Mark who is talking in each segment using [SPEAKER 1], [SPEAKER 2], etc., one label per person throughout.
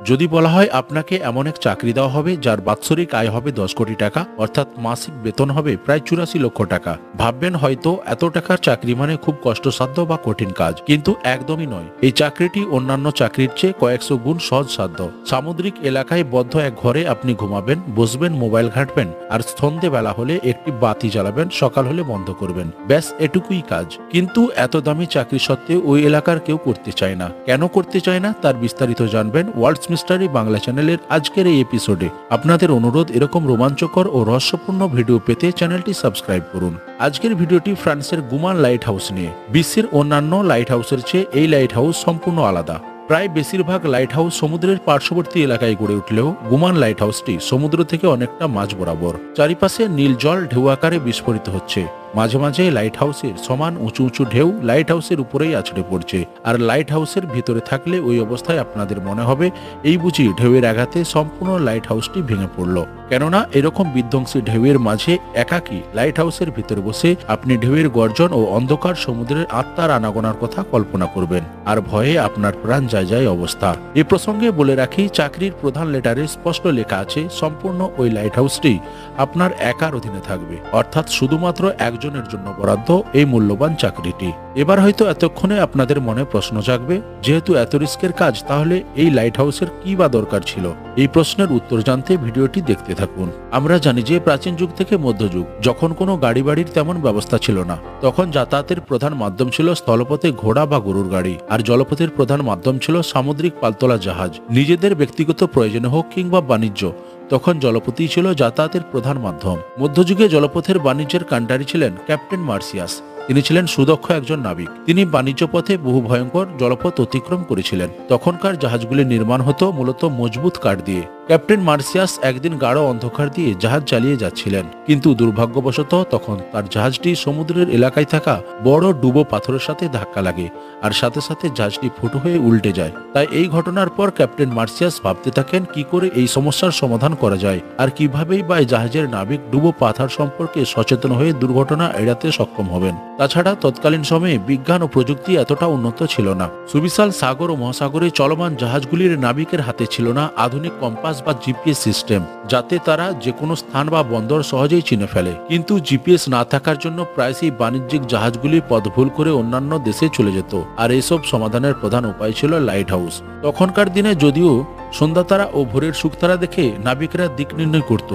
[SPEAKER 1] যদি বলা হয় আপনাকে এমন এক চাকরি দেওয়া হবে যার বাৎসরিক আয় হবে 10 কোটি টাকা, অর্থাৎ মাসিক বেতন হবে প্রায় 84 লক্ষ টাকা, ভাববেন হয়তো এত টাকার চাকরি মানে খুব কষ্টসাধ্য বা কঠিন কাজ, কিন্তু একদমই নয়। এই চাকরিটি অন্যান্য চাকরির চেয়ে কয়েকশো গুণ সহজসাধ্য। সামুদ্রিক এলাকায় বদ্ধ এক ঘরে আপনি ঘুমাবেন, বসবেন, মোবাইল ঘাঁটবেন, আর সন্ধে বেলা হলে একটি বাতি জ্বালাবেন, সকাল হলে বন্ধ করবেন, ব্যাস এটুকুই কাজ। কিন্তু এত দামি চাকরি সত্ত্বেও ওই এলাকার কেউ করতে চায় না। কেন করতে চায় না তার বিস্তারিত জানবেন ওয়ার্ল্ডস মিস্টারি বাংলা চ্যানেলের আজকের এই এপিসোডে। আপনাদের অনুরোধ, এরকম রোমাঞ্চকর ও রহস্যপূর্ণ ভিডিও পেতে চ্যানেলটি সাবস্ক্রাইব করুন। আজকের ভিডিওটি ফ্রান্সের গুমান লাইট হাউস নিয়ে। বিশ্বের অন্যান্য লাইট হাউসের চেয়ে এই লাইট হাউস সম্পূর্ণ আলাদা। প্রায় বেশিরভাগ লাইট হাউস সমুদ্রের পার্শ্ববর্তী এলাকায় গড়ে উঠলেও গুমান লাইট হাউসটি সমুদ্র থেকে অনেকটা মাঝ বরাবর। চারিপাশে নীল জল ঢেউ আকারে বিস্ফোরিত হচ্ছে। মাঝে মাঝে লাইট হাউসের সমান উঁচু উঁচু ঢেউ লাইট হাউসের উপরেই আছড়ে পড়ছে। আর লাইট হাউসের ভিতরে থাকলে ওই অবস্থায় আপনাদের মনে হবে এই বুঝি ঢেউয়ের আঘাতে সম্পূর্ণ লাইট হাউসটি ভেঙে পড়ল। কেননা এরকম বিধ্বংসী ঢেউয়ের মাঝে একাকী লাইট হাউসের ভিতরে বসে আপনি ঢেউয়ের গর্জন ও অন্ধকার সমুদ্রের আত্মার আনাগোনার কথা কল্পনা করবেন, আর ভয়ে আপনার প্রাণ যায় যায় অবস্থা। এ প্রসঙ্গে বলে রাখি, চাকরির প্রধান লেটারে স্পষ্ট লেখা আছে সম্পূর্ণ ওই লাইট হাউসটি আপনার একার অধীনে থাকবে, অর্থাৎ শুধুমাত্র একজনের জন্য বরাদ্দ এই মূল্যবান চাকরিটি। এবার হয়তো এতক্ষণে আপনাদের মনে প্রশ্ন জাগবে, যেহেতু এত রিস্কের কাজ, তাহলে এই লাইট হাউসের কি বা দরকার ছিল? এই প্রশ্নের উত্তর জানতে ভিডিওটি দেখতে থাকুন। আমরা জানি যে প্রাচীন যুগ থেকে মধ্যযুগ, যখন কোনো গাড়ি বাড়ির তেমন ব্যবস্থা ছিল না, তখন যাতায়াতের প্রধান মাধ্যম ছিল স্থলপথে ঘোড়া বা গরুর গাড়ি, আর জলপথের প্রধান মাধ্যম ছিল সামুদ্রিক পালতোলা জাহাজ। নিজেদের ব্যক্তিগত প্রয়োজনে হোক কিংবা বাণিজ্য, তখন জলপথই ছিল যাতায়াতের প্রধান মাধ্যম। মধ্যযুগে জলপথের বাণিজ্যের কাণ্ডারি ছিলেন ক্যাপ্টেন মার্সিয়াস। তিনি ছিলেন সুদক্ষ একজন নাবিক। তিনি বাণিজ্য পথে বহু ভয়ঙ্কর জলপথ অতিক্রম করেছিলেন। তখনকার জাহাজগুলি নির্মাণ হতো মূলত মজবুত কাঠ দিয়ে। ক্যাপ্টেন মার্সিয়াস একদিন গাঢ় অন্ধকার দিয়ে জাহাজ চালিয়ে যাচ্ছিলেন, কিন্তু দুর্ভাগ্যবশত তখন তার জাহাজটি সমুদ্রের এলাকায় থাকা বড় ডুবো পাথরের সাথে ধাক্কা লাগে, আর সাথে সাথে জাহাজটি ফুটো হয়ে উল্টে যায়। তাই এই ঘটনার পর ক্যাপ্টেন মার্সিয়াস ভাবতে থাকেন কি করে এই সমস্যার সমাধান করা যায়, আর কিভাবেই বা জাহাজের নাবিক ডুবো পাথর সম্পর্কে সচেতন হয়ে দুর্ঘটনা এড়াতে সক্ষম হবেন। তাছাড়া তৎকালীন সময়ে বিজ্ঞান ও প্রযুক্তি এতটা উন্নত ছিল না। সুবিশাল সাগর ও মহাসাগরে চলমান জাহাজগুলির নাবিকের হাতে ছিল না আধুনিক কম্পাস বা জিপিএস সিস্টেম, যাতে তারা যে কোনো স্থান বা বন্দর সহজেই চিনে ফেলে। কিন্তু জিপিএস না থাকার জন্য প্রায়শই বাণিজ্যিক জাহাজগুলি পথ ভুল করে অন্যান্য দেশে চলে যেত, আর এসব সমাধানের প্রধান উপায় ছিল লাইট হাউস। তখনকার দিনে যদিও সন্ধ্যা তারা ও ভোরের শুকতারা দেখে নাবিকরা দিক নির্ণয় করত,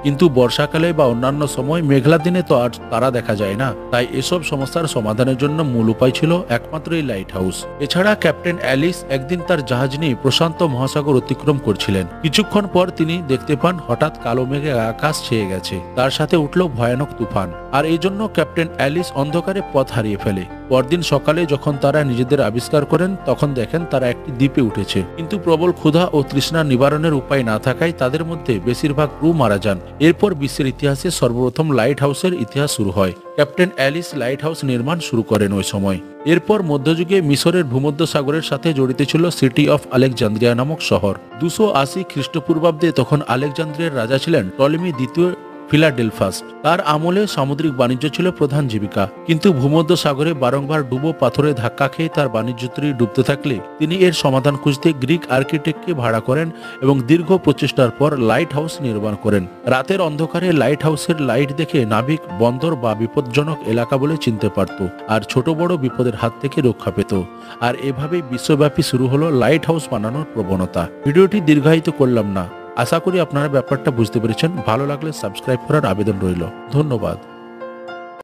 [SPEAKER 1] কিন্তু বর্ষাকালে বা অন্যান্য সময় মেঘলা দিনে তো আর তারা দেখা যায় না। তাই এসব সমস্যার সমাধানের জন্য মূল উপায় ছিল একমাত্র এই লাইট হাউস। এছাড়া ক্যাপ্টেন অ্যালিস একদিন তার জাহাজ নিয়ে প্রশান্ত মহাসাগর অতিক্রম করছিলেন। কিছুক্ষণ পর তিনি দেখতে পান হঠাৎ কালো মেঘে আকাশ ছেয়ে গেছে, তার সাথে উঠল ভয়ানক তুফান, আর এই জন্য ক্যাপ্টেন অ্যালিস অন্ধকারে পথ হারিয়ে ফেলে। পরদিন সকালে যখন তারা নিজেদের আবিষ্কার করেন, তখন দেখেন তারা একটি দ্বীপে উঠেছে, কিন্তু প্রবল ক্ষুধা ও তৃষ্ণা নিবারণের উপায় না থাকায় তাদের মধ্যে বেশিরভাগ ক্রু মারা যান। এরপর বিশ্বের ইতিহাসে সর্বপ্রথম লাইট হাউসের ইতিহাস শুরু হয়। ক্যাপ্টেন অ্যালিস লাইট হাউস নির্মাণ শুরু করেন ওই সময়। এরপর মধ্যযুগে মিশরের ভূমধ্যসাগরের সাথে জড়িত ছিল সিটি অফ আলেকজান্দ্রিয়া নামক শহর। 280 খ্রিস্টপূর্বাব্দে তখন আলেকজান্দ্রিয়ার রাজা ছিলেন টলেমি দ্বিতীয় ফিলাডেলফাস। তার আমলে সামুদ্রিক বাণিজ্য ছিল প্রধান জীবিকা, কিন্তু ভূমধ্য সাগরে বারংবার ডুবো পাথরে ধাক্কা খেয়ে তার বাণিজ্য তরী ডুবতে থাকলে তিনি এর সমাধান খুঁজতে গ্রিক আর্কিটেক্টকে ভাড়া করেন এবং দীর্ঘ প্রচেষ্টার পর লাইট হাউস নির্মাণ করেন। রাতের অন্ধকারে লাইট হাউসের লাইট দেখে নাবিক বন্দর বা বিপজ্জনক এলাকা বলে চিনতে পারত, আর ছোট বড় বিপদের হাত থেকে রক্ষা পেত। আর এভাবেই বিশ্বব্যাপী শুরু হলো লাইট হাউস বানানোর প্রবণতা। ভিডিওটি দীর্ঘায়িত করলাম না, আশা করি আপনারা ব্যাপারটা বুঝতে পেরেছেন। ভালো লাগলে সাবস্ক্রাইব করার আবেদন রইল। ধন্যবাদ।